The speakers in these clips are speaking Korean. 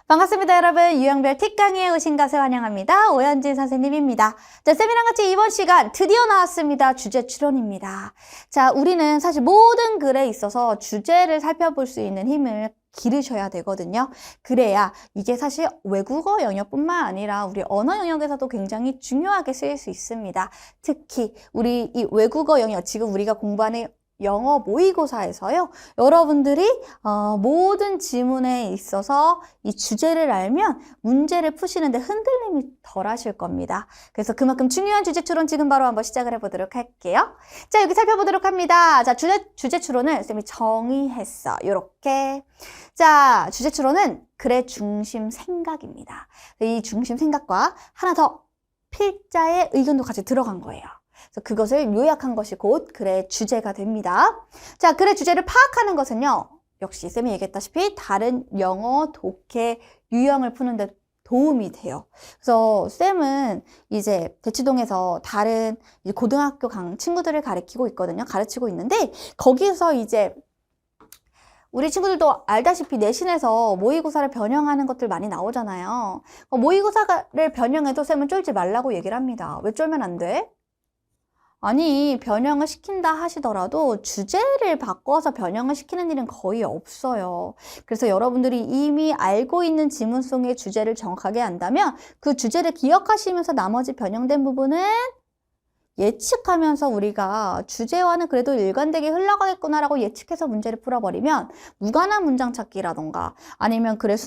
반갑습니다, 여러분. 유형별 틱 강의에 오신 것을 환영합니다. 오현진 선생님입니다. 자, 쌤이랑 같이 이번 시간 드디어 나왔습니다. 주제 추론입니다. 자, 우리는 사실 모든 글에 있어서 주제를 살펴볼 수 있는 힘을 기르셔야 되거든요. 그래야 이게 사실 외국어 영역뿐만 아니라 우리 언어 영역에서도 굉장히 중요하게 쓰일 수 있습니다. 특히 우리 이 외국어 영역, 지금 우리가 공부하는 영어 모의고사에서요, 여러분들이 모든 지문에 있어서 이 주제를 알면 문제를 푸시는데 흔들림이 덜 하실 겁니다. 그래서 그만큼 중요한 주제 추론 지금 바로 한번 시작을 해보도록 할게요. 자, 여기 살펴보도록 합니다. 자, 주제 추론을 쌤이 정의했어. 요렇게. 자, 주제 추론은 글의 중심 생각입니다. 이 중심 생각과 하나 더 필자의 의견도 같이 들어간 거예요. 그래서 그것을 요약한 것이 곧 글의 주제가 됩니다. 자, 글의 주제를 파악하는 것은요, 역시 쌤이 얘기했다시피 다른 영어 독해 유형을 푸는 데 도움이 돼요. 그래서 쌤은 이제 대치동에서 다른 고등학교 친구들을 가르치고 있는데, 거기서 이제 우리 친구들도 알다시피 내신에서 모의고사를 변형하는 것들 많이 나오잖아요. 모의고사를 변형해도 쌤은 쫄지 말라고 얘기를 합니다. 왜 쫄면 안 돼? 아니, 변형을 시킨다 하시더라도 주제를 바꿔서 변형을 시키는 일은 거의 없어요. 그래서 여러분들이 이미 알고 있는 지문송의 주제를 정확하게 안다면 그 주제를 기억하시면서 나머지 변형된 부분은 예측하면서 우리가 주제와는 그래도 일관되게 흘러가겠구나라고 예측해서 문제를 풀어버리면 무관한 문장 찾기라던가 아니면 글의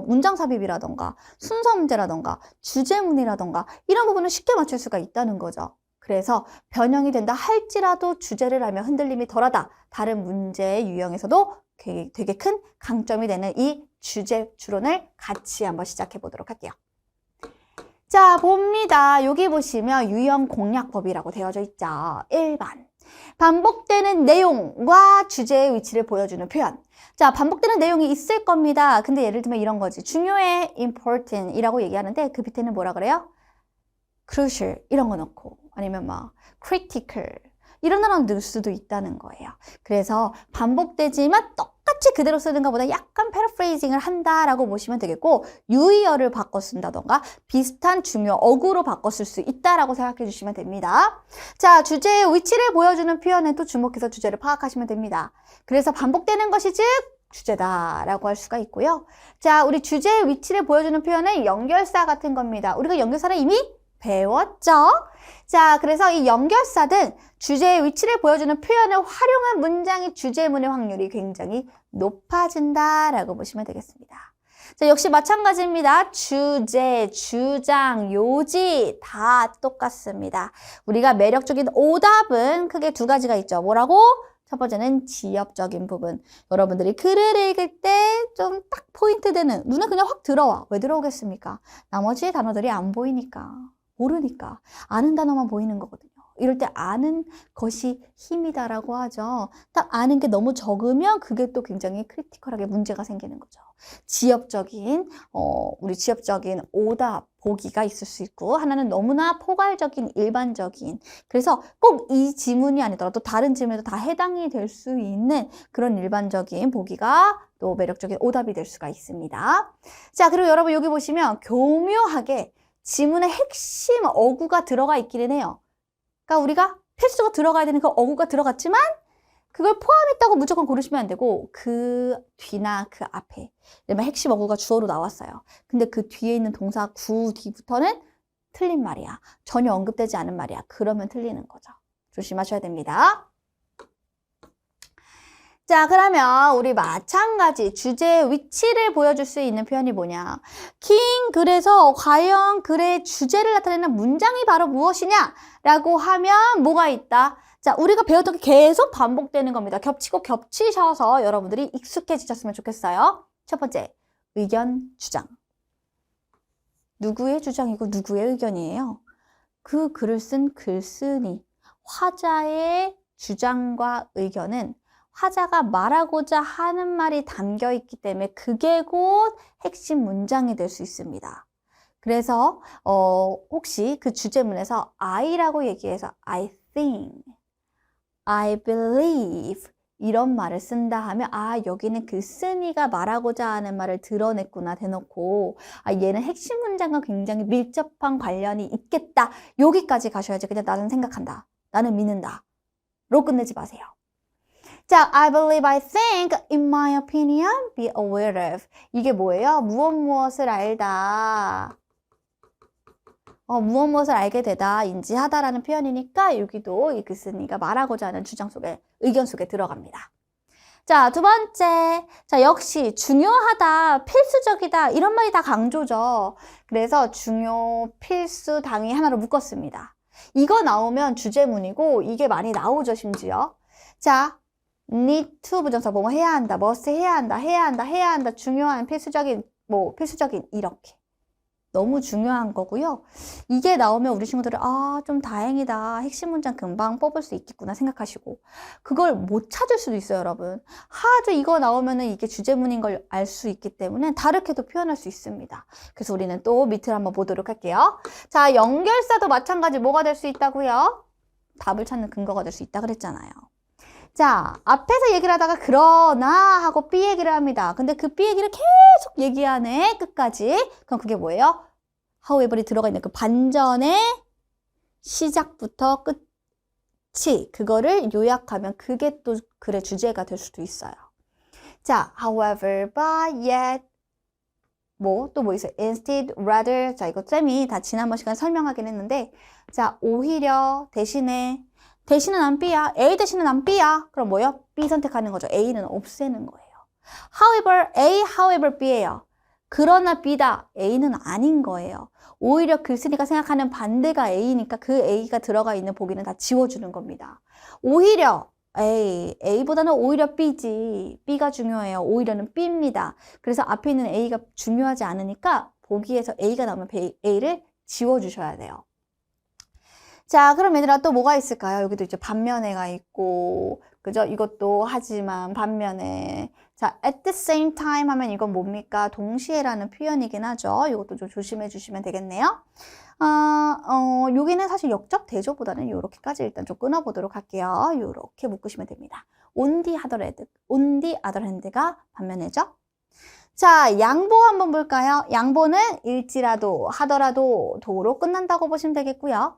문장 삽입이라던가 순서 문제라던가 주제문이라던가 이런 부분을 쉽게 맞출 수가 있다는 거죠. 그래서 변형이 된다 할지라도 주제를 알면 흔들림이 덜하다. 다른 문제의 유형에서도 되게 큰 강점이 되는 이 주제 추론을 같이 한번 시작해 보도록 할게요. 자, 봅니다. 여기 보시면 유형 공략법이라고 되어져 있죠. 1번. 반복되는 내용과 주제의 위치를 보여주는 표현. 자, 반복되는 내용이 있을 겁니다. 근데 예를 들면 이런 거지. 중요해, important 이라고 얘기하는데 그 밑에는 뭐라 그래요? crucial 이런 거 넣고 아니면 막 critical 이런 단어 넣을 수도 있다는 거예요. 그래서 반복되지만 똑같이 그대로 쓰는 것보다 약간 패러프레이징을 한다라고 보시면 되겠고 유의어를 바꿔 쓴다던가 비슷한 중요 어구로 바꿔 쓸 수 있다라고 생각해 주시면 됩니다. 자, 주제의 위치를 보여주는 표현에도 주목해서 주제를 파악하시면 됩니다. 그래서 반복되는 것이 즉 주제다라고 할 수가 있고요. 자, 우리 주제의 위치를 보여주는 표현은 연결사 같은 겁니다. 우리가 연결사를 이미 배웠죠? 자, 그래서 이 연결사든 주제의 위치를 보여주는 표현을 활용한 문장이 주제문의 확률이 굉장히 높아진다라고 보시면 되겠습니다. 자, 역시 마찬가지입니다. 주제, 주장, 요지 다 똑같습니다. 우리가 매력적인 오답은 크게 두 가지가 있죠. 뭐라고? 첫 번째는 지엽적인 부분. 여러분들이 글을 읽을 때 좀 딱 포인트 되는, 눈에 그냥 확 들어와. 왜 들어오겠습니까? 나머지 단어들이 안 보이니까. 모르니까 아는 단어만 보이는 거거든요. 이럴 때 아는 것이 힘이다라고 하죠. 딱 아는 게 너무 적으면 그게 또 굉장히 크리티컬하게 문제가 생기는 거죠. 우리 지엽적인 오답, 보기가 있을 수 있고 하나는 너무나 포괄적인 일반적인 그래서 꼭 이 지문이 아니더라도 다른 지문에도 다 해당이 될 수 있는 그런 일반적인 보기가 또 매력적인 오답이 될 수가 있습니다. 자, 그리고 여러분 여기 보시면 교묘하게 지문의 핵심 어구가 들어가 있기는 해요. 그러니까 우리가 필수가 들어가야 되는 그 어구가 들어갔지만 그걸 포함했다고 무조건 고르시면 안 되고 그 뒤나 그 앞에 예를 핵심 어구가 주어로 나왔어요. 근데 그 뒤에 있는 동사 구 뒤부터는 틀린 말이야. 전혀 언급되지 않은 말이야. 그러면 틀리는 거죠. 조심하셔야 됩니다. 자, 그러면 우리 마찬가지 주제의 위치를 보여줄 수 있는 표현이 뭐냐? 긴 글에서 과연 글의 주제를 나타내는 문장이 바로 무엇이냐? 라고 하면 뭐가 있다? 자, 우리가 배웠던 게 계속 반복되는 겁니다. 겹치고 겹치셔서 여러분들이 익숙해지셨으면 좋겠어요. 첫 번째, 의견, 주장. 누구의 주장이고 누구의 의견이에요? 그 글을 쓴 글쓴이, 화자의 주장과 의견은 화자가 말하고자 하는 말이 담겨 있기 때문에 그게 곧 핵심 문장이 될 수 있습니다. 그래서 혹시 그 주제문에서 I라고 얘기해서 I think, I believe 이런 말을 쓴다 하면 아 여기는 그 쓴이가 말하고자 하는 말을 드러냈구나 대놓고 아 얘는 핵심 문장과 굉장히 밀접한 관련이 있겠다. 여기까지 가셔야지 그냥 나는 생각한다. 나는 믿는다. 로 끝내지 마세요. 자, I believe, I think, in my opinion, be aware of. 이게 뭐예요? 무엇을 알다. 무엇을 알게 되다, 인지하다라는 표현이니까 여기도 이 글쓴이가 말하고자 하는 주장 속에, 의견 속에 들어갑니다. 자, 두 번째. 자, 역시 중요하다, 필수적이다 이런 말이 다 강조죠. 그래서 중요, 필수, 당위 하나로 묶었습니다. 이거 나오면 주제문이고 이게 많이 나오죠, 심지어. 자, need to 부정사 뭐뭐 해야 한다, must 해야 한다, 해야 한다, 해야 한다, 중요한, 필수적인, 필수적인 이렇게. 너무 중요한 거고요. 이게 나오면 우리 친구들은 아, 좀 다행이다. 핵심 문장 금방 뽑을 수 있겠구나 생각하시고 그걸 못 찾을 수도 있어요, 여러분. 하도 이거 나오면은 이게 주제문인 걸 알 수 있기 때문에 다르게도 표현할 수 있습니다. 그래서 우리는 또 밑을 한번 보도록 할게요. 자, 연결사도 마찬가지 뭐가 될 수 있다고요? 답을 찾는 근거가 될 수 있다 그랬잖아요. 자, 앞에서 얘기를 하다가 그러나 하고 B 얘기를 합니다. 근데 그 B 얘기를 계속 얘기하네, 끝까지. 그럼 그게 뭐예요? however이 들어가 있는 그 반전의 시작부터 끝이 그거를 요약하면 그게 또 글의 주제가 될 수도 있어요. 자, however, but, yet, 또 뭐 있어요? instead, rather. 자, 이거 쌤이 다 지난번 시간에 설명하긴 했는데 자, 오히려, 대신에 대신은 안 B야. A 대신은 안 B야. 그럼 뭐예요? B 선택하는 거죠. A는 없애는 거예요. However, A, however, B예요. 그러나 B다. A는 아닌 거예요. 오히려 글쓴이가 생각하는 반대가 A니까 그 A가 들어가 있는 보기는 다 지워주는 겁니다. 오히려 A보다는 오히려 B지. B가 중요해요. 오히려는 B입니다. 그래서 앞에 있는 A가 중요하지 않으니까 보기에서 A가 나오면 A를 지워주셔야 돼요. 자, 그럼 얘들아 또 뭐가 있을까요? 여기도 이제 반면에가 있고, 그죠? 이것도 하지만 반면에. 자, at the same time 하면 이건 뭡니까? 동시에라는 표현이긴 하죠. 이것도 좀 조심해 주시면 되겠네요. 여기는 사실 역적 대조보다는 이렇게까지 일단 좀 끊어보도록 할게요. 이렇게 묶으시면 됩니다. on the other hand가 반면에죠. 자, 양보 한번 볼까요? 양보는 일지라도, 하더라도, 도로 끝난다고 보시면 되겠고요.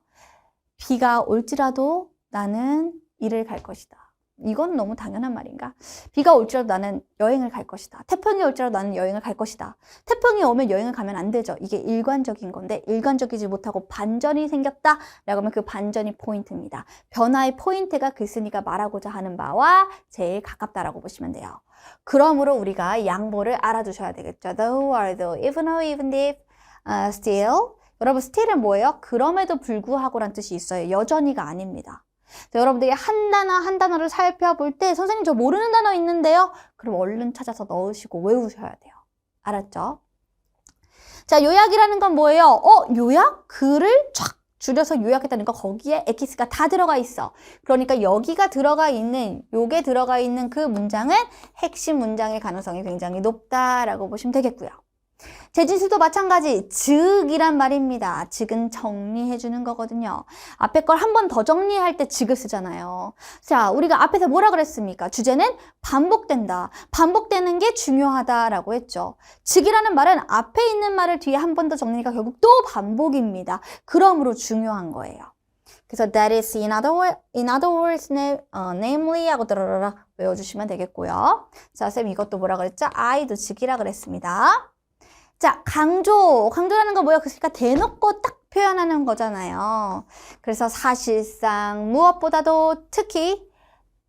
비가 올지라도 나는 일을 갈 것이다. 이건 너무 당연한 말인가? 비가 올지라도 나는 여행을 갈 것이다. 태풍이 올지라도 나는 여행을 갈 것이다. 태풍이 오면 여행을 가면 안 되죠. 이게 일관적인 건데 일관적이지 못하고 반전이 생겼다 라고 하면 그 반전이 포인트입니다. 변화의 포인트가 글쓴이가 말하고자 하는 바와 제일 가깝다라고 보시면 돼요. 그러므로 우리가 양보를 알아두셔야 되겠죠. Though, although, even though, even if, still. 여러분, still은 뭐예요? 그럼에도 불구하고란 뜻이 있어요. 여전히가 아닙니다. 자, 여러분들이 한 단어를 살펴볼 때 선생님 저 모르는 단어 있는데요? 그럼 얼른 찾아서 넣으시고 외우셔야 돼요. 알았죠? 자, 요약이라는 건 뭐예요? 요약? 글을 쫙 줄여서 요약했다는 거 거기에 엑기스가 다 들어가 있어. 그러니까 여기가 들어가 있는, 요게 들어가 있는 그 문장은 핵심 문장의 가능성이 굉장히 높다라고 보시면 되겠고요. 재진수도 마찬가지. 즉이란 말입니다. 즉은 정리해 주는 거거든요. 앞에 걸 한 번 더 정리할 때 즉을 쓰잖아요. 자, 우리가 앞에서 뭐라 그랬습니까? 주제는 반복된다. 반복되는 게 중요하다라고 했죠. 즉이라는 말은 앞에 있는 말을 뒤에 한 번 더 정리니까 결국 또 반복입니다. 그러므로 중요한 거예요. 그래서 that is in other words, namely 하고 드러러라 외워주시면 되겠고요. 자, 쌤 이것도 뭐라 그랬죠? I도 즉이라 그랬습니다. 자, 강조라는 건 뭐예요? 그러니까 대놓고 딱 표현하는 거잖아요. 그래서 사실상, 무엇보다도, 특히,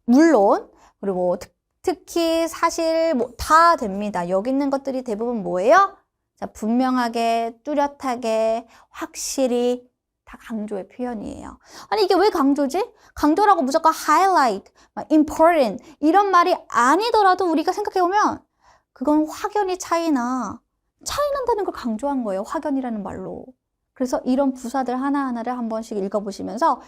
물론, 그리고 특히, 사실, 다 됩니다. 여기 있는 것들이 대부분 뭐예요? 자, 분명하게, 뚜렷하게, 확실히, 다 강조의 표현이에요. 아니, 이게 왜 강조지? 강조라고 무조건 highlight, important, 이런 말이 아니더라도 우리가 생각해보면, 그건 확연히 차이 난다는 걸 강조한 거예요. 확연이라는 말로. 그래서 이런 부사들 하나하나를 한 번씩 읽어보시면서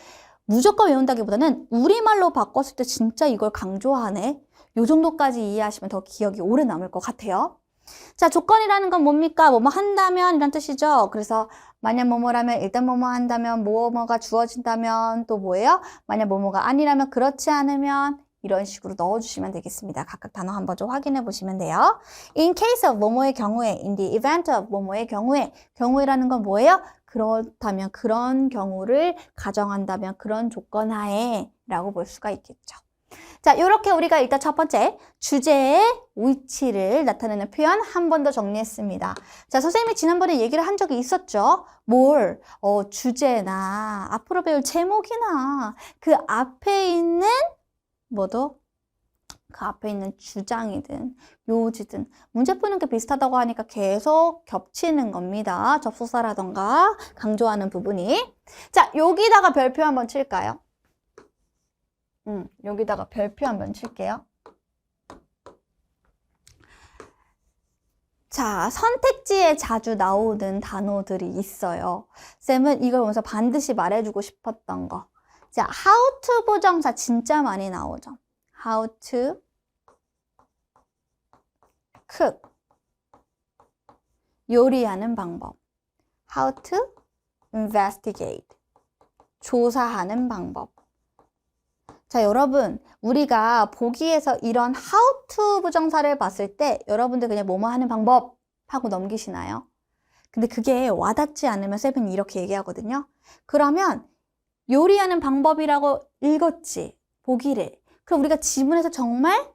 무조건 외운다기보다는 우리말로 바꿨을 때 진짜 이걸 강조하네. 요 정도까지 이해하시면 더 기억이 오래 남을 것 같아요. 자, 조건이라는 건 뭡니까? 뭐뭐 한다면 이란 뜻이죠. 그래서 만약 뭐뭐라면 일단 뭐뭐 한다면 뭐뭐가 주어진다면 또 뭐예요? 만약 뭐뭐가 아니라면 그렇지 않으면 이런 식으로 넣어주시면 되겠습니다. 각각 단어 한번 좀 확인해 보시면 돼요. In case of 뭐뭐의 경우에, in the event of 뭐뭐의 경우에, 경우에라는 건 뭐예요? 그렇다면, 그런 경우를 가정한다면, 그런 조건 하에 라고 볼 수가 있겠죠. 자, 이렇게 우리가 일단 첫 번째 주제의 위치를 나타내는 표현 한 번 더 정리했습니다. 자, 선생님이 지난번에 얘기를 한 적이 있었죠. 뭘? 주제나 앞으로 배울 제목이나 그 앞에 있는 뭐도? 그 앞에 있는 주장이든 요지든 문제 푸는 게 비슷하다고 하니까 계속 겹치는 겁니다. 접속사라던가 강조하는 부분이. 자, 여기다가 별표 한번 칠까요? 여기다가 별표 한번 칠게요. 자, 선택지에 자주 나오는 단어들이 있어요. 쌤은 이걸 보면서 반드시 말해주고 싶었던 거. 자, how to 부정사 진짜 많이 나오죠. How to cook. 요리하는 방법. How to investigate. 조사하는 방법. 자, 여러분, 우리가 보기에서 이런 how to 부정사를 봤을 때 여러분들 그냥 뭐뭐 하는 방법 하고 넘기시나요? 근데 그게 와닿지 않으면 쌤은 이렇게 얘기하거든요. 그러면 요리하는 방법이라고 읽었지, 보기를. 그럼 우리가 지문에서 정말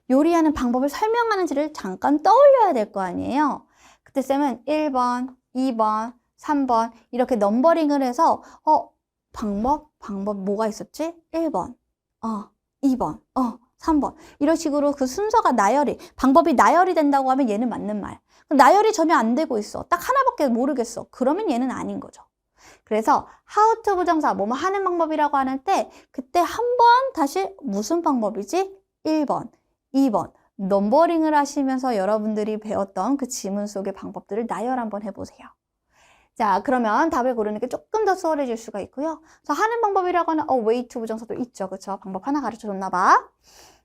요리하는 방법을 설명하는지를 잠깐 떠올려야 될 거 아니에요? 그때 쌤은 1번, 2번, 3번 이렇게 넘버링을 해서 방법 뭐가 있었지? 1번, 2번, 3번 이런 식으로 그 순서가 나열이, 방법이 나열이 된다고 하면 얘는 맞는 말. 나열이 전혀 안 되고 있어. 딱 하나밖에 모르겠어. 그러면 얘는 아닌 거죠. 그래서 how to 부정사 뭐뭐 하는 방법이라고 하는 때 그때 한번 다시 무슨 방법이지? 1번, 2번 넘버링을 하시면서 여러분들이 배웠던 그 지문 속의 방법들을 나열 한번 해보세요. 자, 그러면 답을 고르는 게 조금 더 수월해질 수가 있고요. 자, 하는 방법이라고 하는 way to 부정사도 있죠. 그쵸? 방법 하나 가르쳐줬나 봐.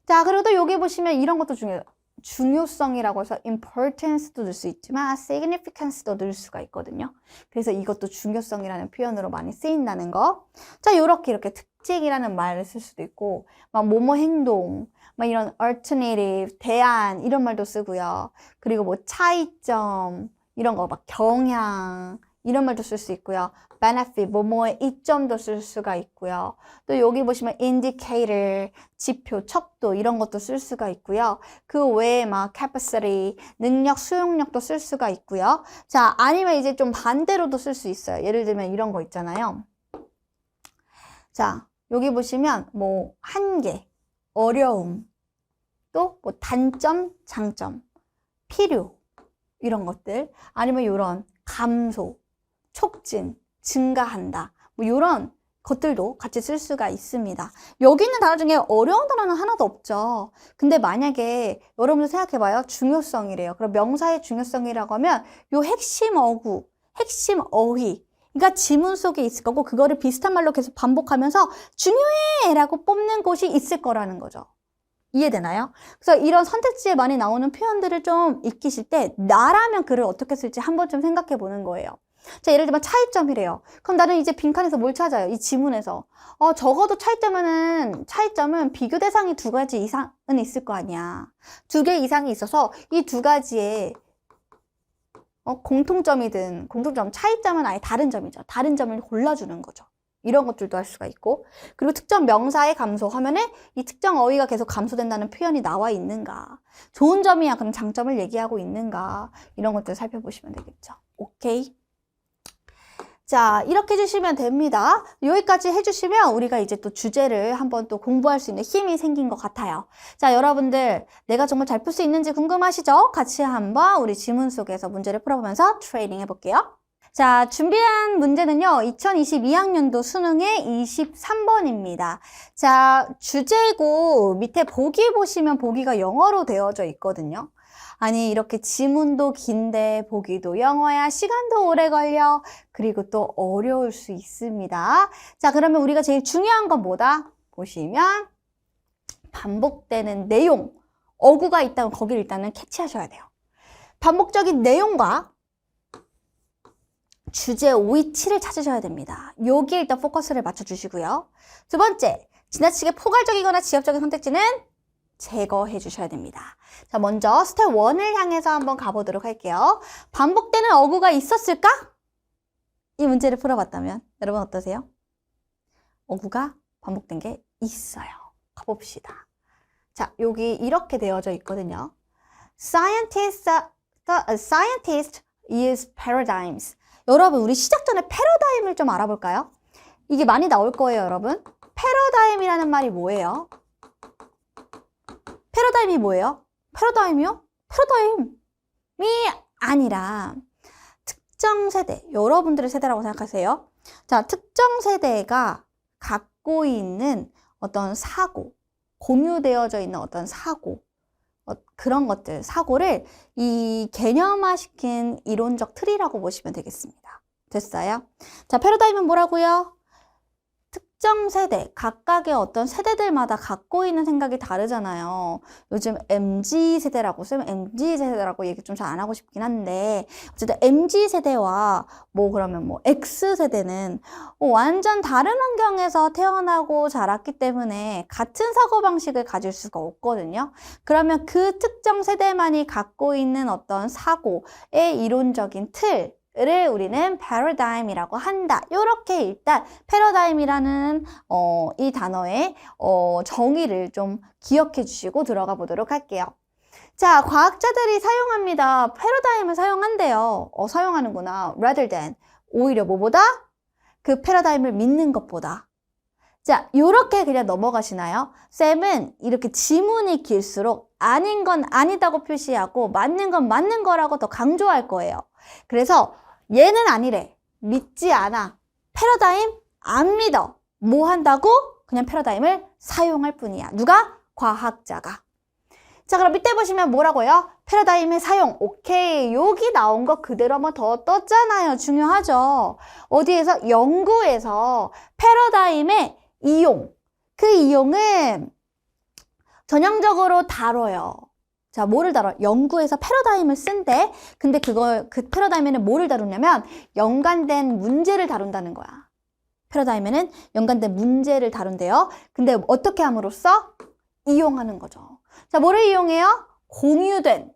자, 그리고 또 여기 보시면 이런 것도 중요해요. 중요성이라고 해서 importance도 넣을 수 있지만 significance도 넣을 수가 있거든요. 그래서 이것도 중요성이라는 표현으로 많이 쓰인다는 거. 자, 이렇게 특징이라는 말을 쓸 수도 있고 막 뭐뭐 행동, 막 이런 alternative, 대안 이런 말도 쓰고요. 그리고 뭐 차이점 이런 거 막 경향 이런 말도 쓸 수 있고요. benefit, 뭐뭐의 이점도 쓸 수가 있고요. 또 여기 보시면 indicator, 지표, 척도 이런 것도 쓸 수가 있고요. 그 외에 막 capacity, 능력, 수용력도 쓸 수가 있고요. 자, 아니면 이제 좀 반대로도 쓸 수 있어요. 예를 들면 이런 거 있잖아요. 자, 여기 보시면 뭐 한계, 어려움, 또 뭐 단점, 장점, 필요 이런 것들 아니면 이런 감소, 촉진, 증가한다 뭐 이런 것들도 같이 쓸 수가 있습니다. 여기 있는 단어 중에 어려운 단어는 하나도 없죠. 근데 만약에 여러분들 생각해봐요. 중요성이래요. 그럼 명사의 중요성이라고 하면 요 핵심 어구, 핵심 어휘 그러니까 지문 속에 있을 거고 그거를 비슷한 말로 계속 반복하면서 중요해 라고 뽑는 곳이 있을 거라는 거죠. 이해되나요? 그래서 이런 선택지에 많이 나오는 표현들을 좀 익히실 때 나라면 글을 어떻게 쓸지 한번 좀 생각해 보는 거예요. 자, 예를 들면 차이점이래요. 그럼 나는 이제 빈칸에서 뭘 찾아요? 이 지문에서. 적어도 차이점은 비교 대상이 2가지 이상은 있을 거 아니야. 2개 이상이 있어서 이 2가지의 공통점이든 차이점은 아예 다른 점이죠. 다른 점을 골라주는 거죠. 이런 것들도 할 수가 있고 그리고 특정 명사의 감소 화면에 이 특정 어휘가 계속 감소된다는 표현이 나와 있는가 좋은 점이야 그럼 장점을 얘기하고 있는가 이런 것들 살펴보시면 되겠죠. 오케이. 자, 이렇게 해주시면 됩니다. 여기까지 해주시면 우리가 이제 또 주제를 한번 또 공부할 수 있는 힘이 생긴 것 같아요. 자, 여러분들 내가 정말 잘 풀 수 있는지 궁금하시죠? 같이 한번 우리 지문 속에서 문제를 풀어보면서 트레이닝 해볼게요. 자, 준비한 문제는요. 2022학년도 수능의 23번입니다. 자, 주제고 밑에 보기 보시면 보기가 영어로 되어져 있거든요. 아니, 이렇게 지문도 긴데 보기도 영어야 시간도 오래 걸려. 그리고 또 어려울 수 있습니다. 자, 그러면 우리가 제일 중요한 건 뭐다? 보시면 반복되는 내용, 어구가 있다면 거기를 일단은 캐치하셔야 돼요. 반복적인 내용과 주제 위치를 찾으셔야 됩니다. 여기에 일단 포커스를 맞춰주시고요. 두 번째, 지나치게 포괄적이거나 지엽적인 선택지는 제거해 주셔야 됩니다. 자, 먼저 스텝 1을 향해서 한번 가보도록 할게요. 반복되는 어구가 있었을까? 이 문제를 풀어봤다면 여러분 어떠세요? 어구가 반복된 게 있어요. 가봅시다. 자, 여기 이렇게 되어져 있거든요. Scientist use paradigms. 여러분, 우리 시작 전에 패러다임을 좀 알아볼까요? 이게 많이 나올 거예요, 여러분. 패러다임이라는 말이 뭐예요? 패러다임이 뭐예요? 패러다임이요? 패러다임이 아니라 특정 세대, 여러분들의 세대라고 생각하세요. 자, 특정 세대가 갖고 있는 어떤 사고, 공유되어져 있는 어떤 사고, 그런 것들, 사고를 이 개념화시킨 이론적 틀이라고 보시면 되겠습니다. 됐어요? 자, 패러다임은 뭐라고요? 특정 세대, 각각의 어떤 세대들마다 갖고 있는 생각이 다르잖아요. 요즘 MZ세대라고 쓰면 MZ세대라고 얘기 좀 잘 안 하고 싶긴 한데, 어쨌든 MZ세대와 그러면 X세대는 완전 다른 환경에서 태어나고 자랐기 때문에 같은 사고방식을 가질 수가 없거든요. 그러면 그 특정 세대만이 갖고 있는 어떤 사고의 이론적인 틀, 를 우리는 paradigm이라고 한다. 이렇게 일단 paradigm이라는 이 단어의 정의를 좀 기억해 주시고 들어가 보도록 할게요. 자, 과학자들이 사용합니다. paradigm을 사용한대요. 사용하는구나. rather than. 오히려 뭐보다? 그 paradigm을 믿는 것보다. 자, 요렇게 그냥 넘어가시나요? 쌤은 이렇게 지문이 길수록 아닌 건 아니다고 표시하고 맞는 건 맞는 거라고 더 강조할 거예요. 그래서 얘는 아니래. 믿지 않아. 패러다임 안 믿어. 뭐 한다고? 그냥 패러다임을 사용할 뿐이야. 누가? 과학자가. 자, 그럼 밑에 보시면 뭐라고요? 패러다임의 사용. 오케이. 여기 나온 거 그대로 한번 더 떴잖아요. 중요하죠. 어디에서? 연구에서 패러다임의 이용. 그 이용은 전형적으로 다뤄요. 자, 뭐를 다뤄? 연구에서 패러다임을 쓴대. 근데 그 패러다임에는 뭐를 다루냐면 연관된 문제를 다룬다는 거야. 패러다임에는 연관된 문제를 다룬대요. 근데 어떻게 함으로써? 이용하는 거죠. 자, 뭐를 이용해요? 공유된,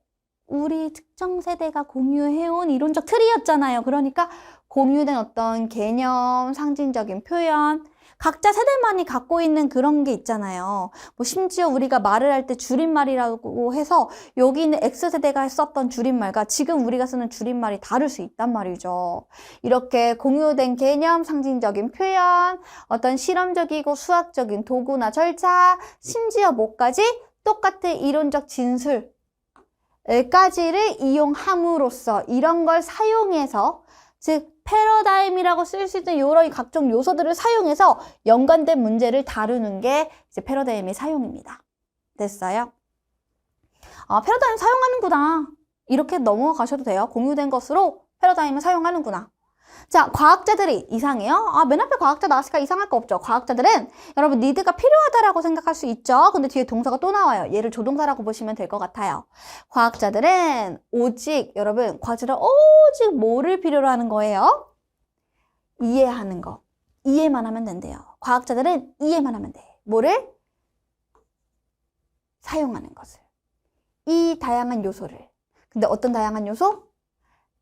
우리 특정 세대가 공유해온 이론적 틀이었잖아요. 그러니까 공유된 어떤 개념, 상징적인 표현, 각자 세대만이 갖고 있는 그런 게 있잖아요. 심지어 우리가 말을 할 때 줄임말이라고 해서 여기 있는 X세대가 썼던 줄임말과 지금 우리가 쓰는 줄임말이 다를 수 있단 말이죠. 이렇게 공유된 개념, 상징적인 표현, 어떤 실험적이고 수학적인 도구나 절차, 심지어 뭐까지? 똑같은 이론적 진술까지를 이용함으로써 이런 걸 사용해서 즉 패러다임이라고 쓸 수 있는 여러 각종 요소들을 사용해서 연관된 문제를 다루는 게 이제 패러다임의 사용입니다. 됐어요? 패러다임 사용하는구나. 이렇게 넘어가셔도 돼요. 공유된 것으로 패러다임을 사용하는구나. 자, 과학자들이 이상해요? 맨 앞에 과학자 나왔으니까 이상할 거 없죠. 과학자들은 여러분 니드가 필요하다라고 생각할 수 있죠. 근데 뒤에 동사가 또 나와요. 얘를 조동사라고 보시면 될 것 같아요. 과학자들은 오직 여러분 과학자들은 오직 뭐를 필요로 하는 거예요? 이해하는 거. 이해만 하면 된대요. 과학자들은 이해만 하면 돼. 뭐를? 사용하는 것을. 이 다양한 요소를. 근데 어떤 다양한 요소?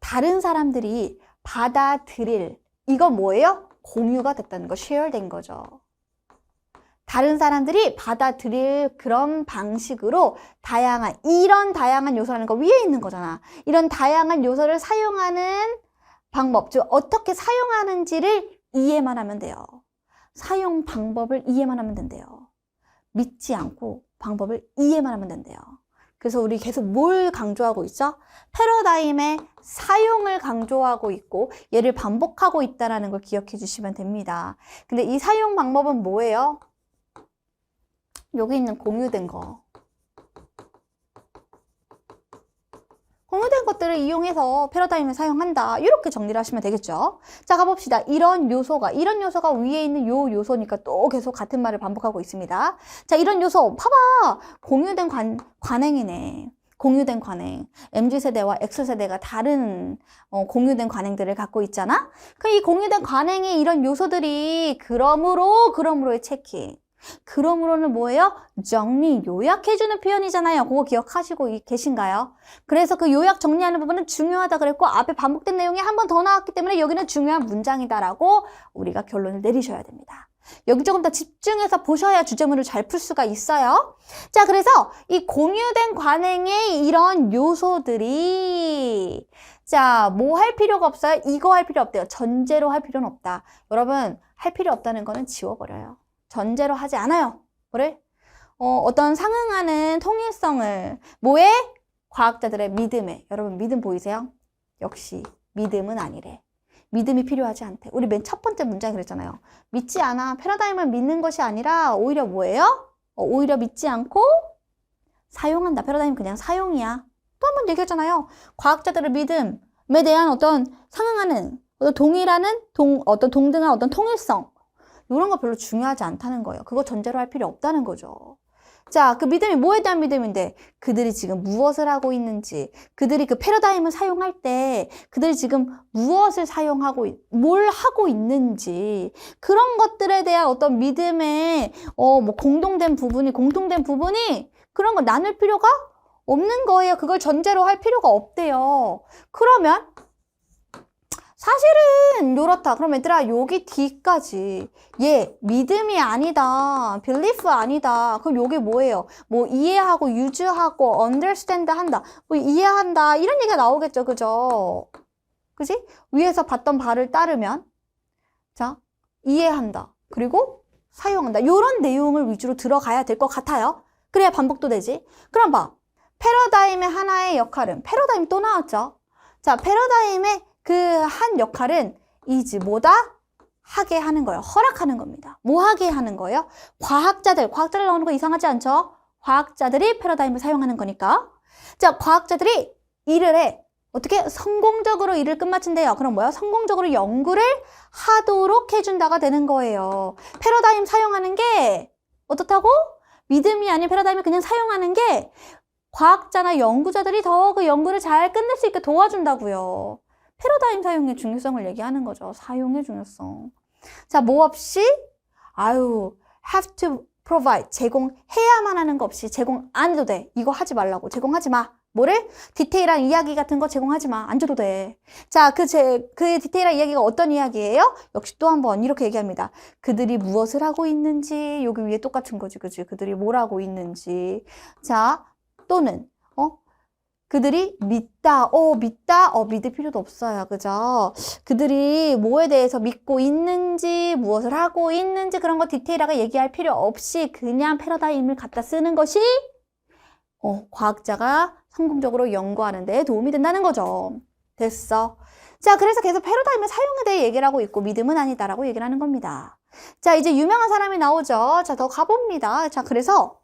다른 사람들이 받아들일, 이건 뭐예요? 공유가 됐다는 거, 쉐어된 거죠. 다른 사람들이 받아들일 그런 방식으로 이런 다양한 요소라는 거 위에 있는 거잖아. 이런 다양한 요소를 사용하는 방법, 즉 어떻게 사용하는지를 이해만 하면 돼요. 사용 방법을 이해만 하면 된대요. 믿지 않고 방법을 이해만 하면 된대요. 그래서 우리 계속 뭘 강조하고 있죠? 패러다임의 사용을 강조하고 있고 얘를 반복하고 있다는 걸 기억해 주시면 됩니다. 근데 이 사용 방법은 뭐예요? 여기 있는 공유된 거. 공유된 것들을 이용해서 패러다임을 사용한다. 이렇게 정리를 하시면 되겠죠. 자, 가봅시다. 이런 요소가 위에 있는 요 요소니까 또 계속 같은 말을 반복하고 있습니다. 자, 이런 요소 봐봐. 공유된 관행이네. 공유된 관행. MZ세대와 X세대가 다른 공유된 관행들을 갖고 있잖아. 그 이 공유된 관행의 이런 요소들이 그러므로의 체킹. 그러므로는 뭐예요? 정리, 요약해주는 표현이잖아요. 그거 기억하시고 계신가요? 그래서 그 요약 정리하는 부분은 중요하다 그랬고 앞에 반복된 내용이 한 번 더 나왔기 때문에 여기는 중요한 문장이다라고 우리가 결론을 내리셔야 됩니다. 여기 조금 더 집중해서 보셔야 주제문을 잘 풀 수가 있어요. 자, 그래서 이 공유된 관행의 이런 요소들이 자, 뭐 할 필요가 없어요? 이거 할 필요 없대요. 전제로 할 필요는 없다. 여러분, 할 필요 없다는 거는 지워버려요. 전제로 하지 않아요. 뭐를? 어떤 상응하는 통일성을 뭐에? 과학자들의 믿음에. 여러분 믿음 보이세요? 역시 믿음은 아니래. 믿음이 필요하지 않대. 우리 맨 첫 번째 문장에 그랬잖아요. 믿지 않아. 패러다임을 믿는 것이 아니라 오히려 뭐예요? 오히려 믿지 않고 사용한다. 패러다임 그냥 사용이야. 또 한 번 얘기했잖아요. 과학자들의 믿음에 대한 어떤 상응하는 어떤 동일하는 어떤 동등한 어떤 통일성 이런 거 별로 중요하지 않다는 거예요. 그거 전제로 할 필요 없다는 거죠. 자, 그 믿음이 뭐에 대한 믿음인데 그들이 지금 무엇을 하고 있는지 그들이 그 패러다임을 사용할 때 그들이 지금 무엇을 사용하고 뭘 하고 있는지 그런 것들에 대한 어떤 믿음의 뭐 공통된 부분이 그런 거 나눌 필요가 없는 거예요. 그걸 전제로 할 필요가 없대요. 그러면 사실은 요렇다. 그럼 얘들아 여기 D까지 얘 믿음이 아니다. belief 아니다. 그럼 요게 뭐예요? 뭐 이해하고 유주하고 understand 한다. 뭐 이해한다. 이런 얘기가 나오겠죠. 그죠? 그지? 위에서 봤던 바를 따르면 자 이해한다. 그리고 사용한다. 요런 내용을 위주로 들어가야 될 것 같아요. 그래야 반복도 되지. 그럼 봐. 패러다임의 하나의 역할은 패러다임 또 나왔죠. 자 패러다임의 그 한 역할은 이지 뭐다? 하게 하는 거예요. 허락하는 겁니다. 뭐 하게 하는 거예요? 과학자들 나오는 거 이상하지 않죠? 과학자들이 패러다임을 사용하는 거니까. 자, 과학자들이 일을 해. 어떻게? 성공적으로 일을 끝마친대요. 그럼 뭐야? 성공적으로 연구를 하도록 해준다가 되는 거예요. 패러다임 사용하는 게 어떻다고? 믿음이 아닌 패러다임을 그냥 사용하는 게 과학자나 연구자들이 더 그 연구를 잘 끝낼 수 있게 도와준다고요. 패러다임 사용의 중요성을 얘기하는 거죠. 사용의 중요성. 자, 뭐 없이? have to provide. 제공해야만 하는 거 없이 제공 안 해도 돼. 이거 하지 말라고. 제공하지 마. 뭐를? 디테일한 이야기 같은 거 제공하지 마. 안 줘도 돼. 자, 그 디테일한 이야기가 어떤 이야기예요? 역시 또 한 번 이렇게 얘기합니다. 그들이 무엇을 하고 있는지, 여기 위에 똑같은 거지, 그지? 그들이 뭘 하고 있는지. 자, 또는, 그들이 믿다. 믿을 필요도 없어요. 그죠? 그들이 뭐에 대해서 믿고 있는지, 무엇을 하고 있는지 그런 거 디테일하게 얘기할 필요 없이 그냥 패러다임을 갖다 쓰는 것이 과학자가 성공적으로 연구하는 데 도움이 된다는 거죠. 됐어. 자, 그래서 계속 패러다임의 사용에 대해 얘기를 하고 있고 믿음은 아니다라고 얘기를 하는 겁니다. 자, 이제 유명한 사람이 나오죠. 자, 더 가봅니다. 자, 그래서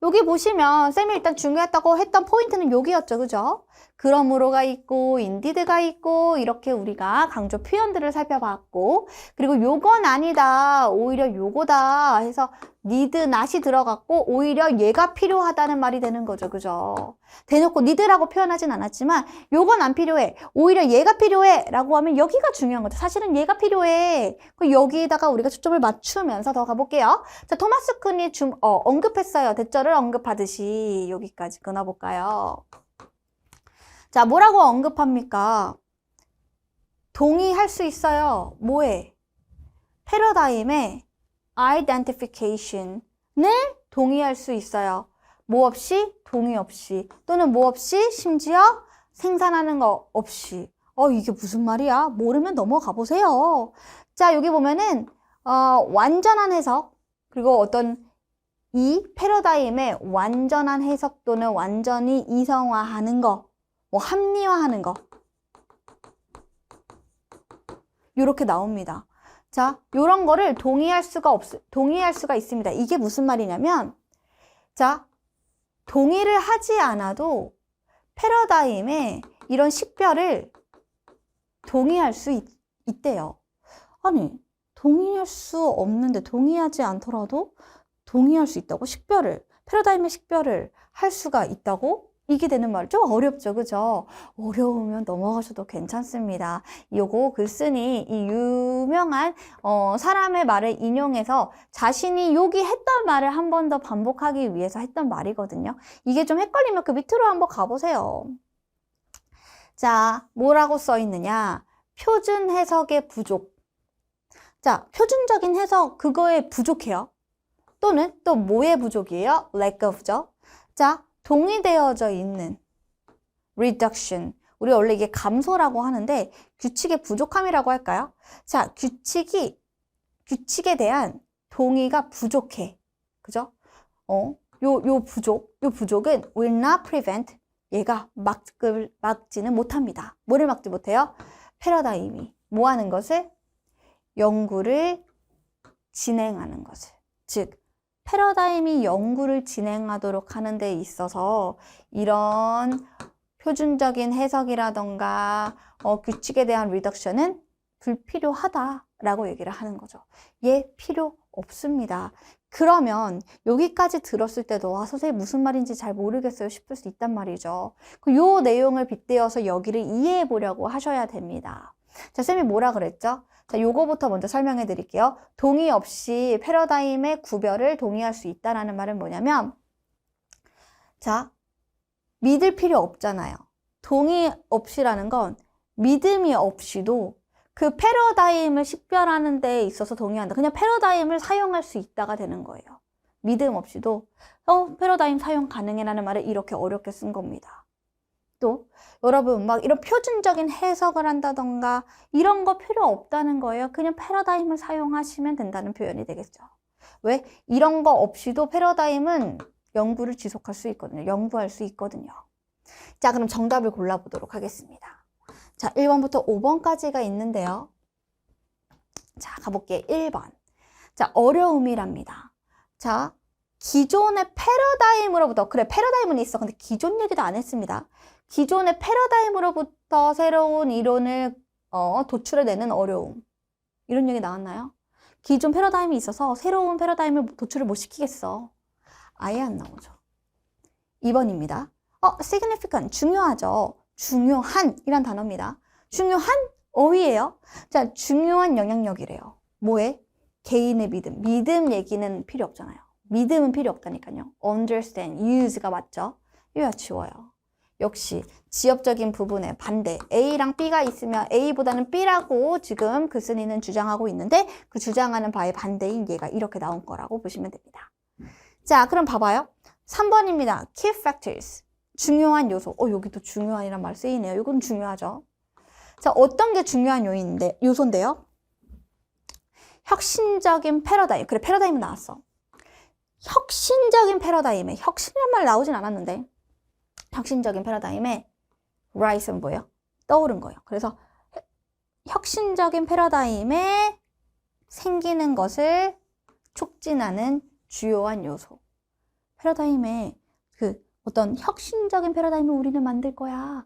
여기 보시면 쌤이 일단 중요했다고 했던 포인트는 여기였죠. 그죠? 그러므로가 있고 인디드가 있고 이렇게 우리가 강조 표현들을 살펴봤고 그리고 요건 아니다. 오히려 요거다 해서 need, not이 들어갔고 오히려 얘가 필요하다는 말이 되는 거죠. 그죠? 대놓고 need라고 표현하진 않았지만 요건 안 필요해. 오히려 얘가 필요해 라고 하면 여기가 중요한 거죠. 사실은 얘가 필요해. 여기에다가 우리가 초점을 맞추면서 더 가볼게요. 자, 토마스 쿤이 언급했어요. 대절을 언급하듯이 여기까지 끊어볼까요? 자, 뭐라고 언급합니까? 동의할 수 있어요. 뭐에? 패러다임의 identification을 동의할 수 있어요. 뭐 없이? 동의 없이. 또는 뭐 없이? 심지어 생산하는 거 없이. 이게 무슨 말이야? 모르면 넘어가 보세요. 자, 여기 보면은 완전한 해석 그리고 어떤 이 패러다임의 완전한 해석 또는 완전히 이성화하는 거 뭐 합리화하는 거 요렇게 나옵니다. 자, 요런 거를 동의할 수가 있습니다. 이게 무슨 말이냐면 자, 동의를 하지 않아도 패러다임의 이런 식별을 동의할 수 있대요. 아니, 동의할 수 없는데 동의하지 않더라도 동의할 수 있다고? 패러다임의 식별을 할 수가 있다고? 이게 되는 말 좀 어렵죠, 그죠? 어려우면 넘어가셔도 괜찮습니다. 요거 글쓴이 이 유명한 사람의 말을 인용해서 자신이 여기 했던 말을 한 번 더 반복하기 위해서 했던 말이거든요. 이게 좀 헷갈리면 그 밑으로 한번 가보세요. 자, 뭐라고 써 있느냐? 표준 해석의 부족. 자, 표준적인 해석 그거에 부족해요. 또는 또 뭐의 부족이에요? lack of죠. 자, 동의되어져 있는 reduction. 우리 원래 이게 감소라고 하는데 규칙의 부족함이라고 할까요? 자, 규칙에 대한 동의가 부족해. 그죠? 요 부족은 will not prevent. 얘가 막지는 못합니다. 뭐를 막지 못해요? 패러다임이 뭐 하는 것을? 연구를 진행하는 것을. 즉, 패러다임이 연구를 진행하도록 하는 데 있어서 이런 표준적인 해석이라던가 규칙에 대한 리덕션은 불필요하다라고 얘기를 하는 거죠. 얘 필요 없습니다. 그러면 여기까지 들었을 때도 아, 선생님 무슨 말인지 잘 모르겠어요 싶을 수 있단 말이죠. 요 내용을 빗대어서 여기를 이해해 보려고 하셔야 됩니다. 자, 쌤이 뭐라 그랬죠? 자, 요거부터 먼저 설명해 드릴게요. 동의 없이 패러다임의 구별을 동의할 수 있다라는 말은 뭐냐면, 자, 믿을 필요 없잖아요. 동의 없이라는 건 믿음이 없이도 그 패러다임을 식별하는 데 있어서 동의한다. 그냥 패러다임을 사용할 수 있다가 되는 거예요. 믿음 없이도 패러다임 사용 가능해라는 말을 이렇게 어렵게 쓴 겁니다. 또 여러분 막 이런 표준적인 해석을 한다던가 이런 거 필요 없다는 거예요. 그냥 패러다임을 사용하시면 된다는 표현이 되겠죠. 왜? 이런 거 없이도 패러다임은 연구를 지속할 수 있거든요. 연구할 수 있거든요. 자, 그럼 정답을 골라보도록 하겠습니다. 자, 1번부터 5번까지가 있는데요. 자, 가볼게요. 1번. 자, 어려움이랍니다. 자, 기존의 패러다임으로부터, 그래, 패러다임은 있어. 근데 기존 얘기도 안 했습니다. 기존의 패러다임으로부터 새로운 이론을 도출해내는 어려움. 이런 얘기 나왔나요? 기존 패러다임이 있어서 새로운 패러다임을 도출을 못 시키겠어. 아예 안 나오죠. 2번입니다. significant, 중요하죠. 중요한 이란 단어입니다. 중요한 어휘예요. 자, 중요한 영향력이래요. 뭐에? 개인의 믿음. 믿음 얘기는 필요 없잖아요. 믿음은 필요 없다니까요. understand, use가 맞죠? 이거 치워요. 역시 지엽적인 부분에 반대. A랑 B가 있으면 A보다는 B라고 지금 글쓴이는 주장하고 있는데 그 주장하는 바의 반대인 얘가 이렇게 나온 거라고 보시면 됩니다. 자, 그럼 봐봐요. 3번입니다. key factors. 중요한 요소. 여기도 중요한이란 말 쓰이네요. 이건 중요하죠. 자, 어떤 게 중요한 요소인데요? 혁신적인 패러다임. 그래, 패러다임은 나왔어. 혁신적인 패러다임에, 혁신이란 말 나오진 않았는데, 혁신적인 패러다임에 rise는 뭐예요? 떠오른 거예요. 그래서 혁신적인 패러다임에 생기는 것을 촉진하는 주요한 요소. 패러다임에 어떤 혁신적인 패러다임을 우리는 만들 거야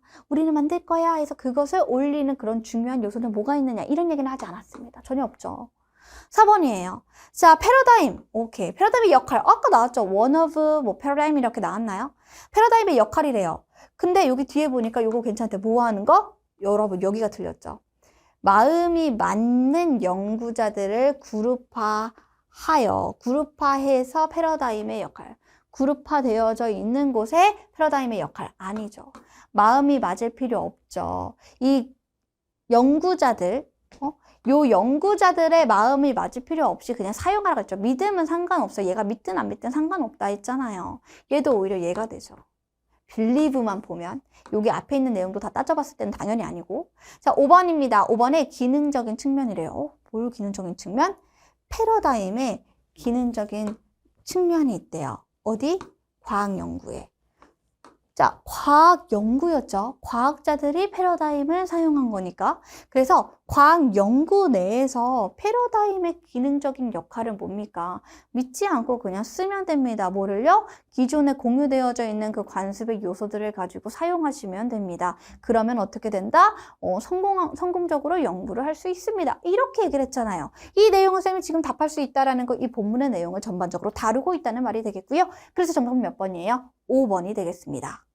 해서 그것을 올리는 그런 중요한 요소는 뭐가 있느냐 이런 얘기는 하지 않았습니다. 전혀 없죠. 4번이에요. 자, 패러다임. 오케이. 패러다임의 역할. 아까 나왔죠. one of 패러다임 이렇게 나왔나요? 패러다임의 역할이래요. 근데 여기 뒤에 보니까 이거 괜찮대. 뭐 하는 거? 여러분 여기가 틀렸죠. 마음이 맞는 연구자들을 그룹화해서 패러다임의 역할. 그룹화되어져 있는 곳에 패러다임의 역할 아니죠. 마음이 맞을 필요 없죠. 이 연구자들, 요 연구자들의 마음이 맞을 필요 없이 그냥 사용하라고 했죠. 믿음은 상관없어. 얘가 믿든 안 믿든 상관없다 했잖아요. 얘도 오히려 얘가 되죠. believe만 보면 여기 앞에 있는 내용도 다 따져봤을 때는 당연히 아니고. 자, 5번입니다. 5번에 기능적인 측면이래요. 뭘 기능적인 측면? 패러다임의 기능적인 측면이 있대요. 어디? 과학 연구에. 자, 과학 연구였죠. 과학자들이 패러다임을 사용한 거니까. 그래서 과학 연구 내에서 패러다임의 기능적인 역할은 뭡니까? 믿지 않고 그냥 쓰면 됩니다. 뭐를요? 기존에 공유되어져 있는 그 관습의 요소들을 가지고 사용하시면 됩니다. 그러면 어떻게 된다? 성공적으로 연구를 할 수 있습니다. 이렇게 얘기를 했잖아요. 이 내용을 쌤이 지금 답할 수 있다라는 거, 이 본문의 내용을 전반적으로 다루고 있다는 말이 되겠고요. 그래서 정답은 몇 번이에요? 5번이 되겠습니다.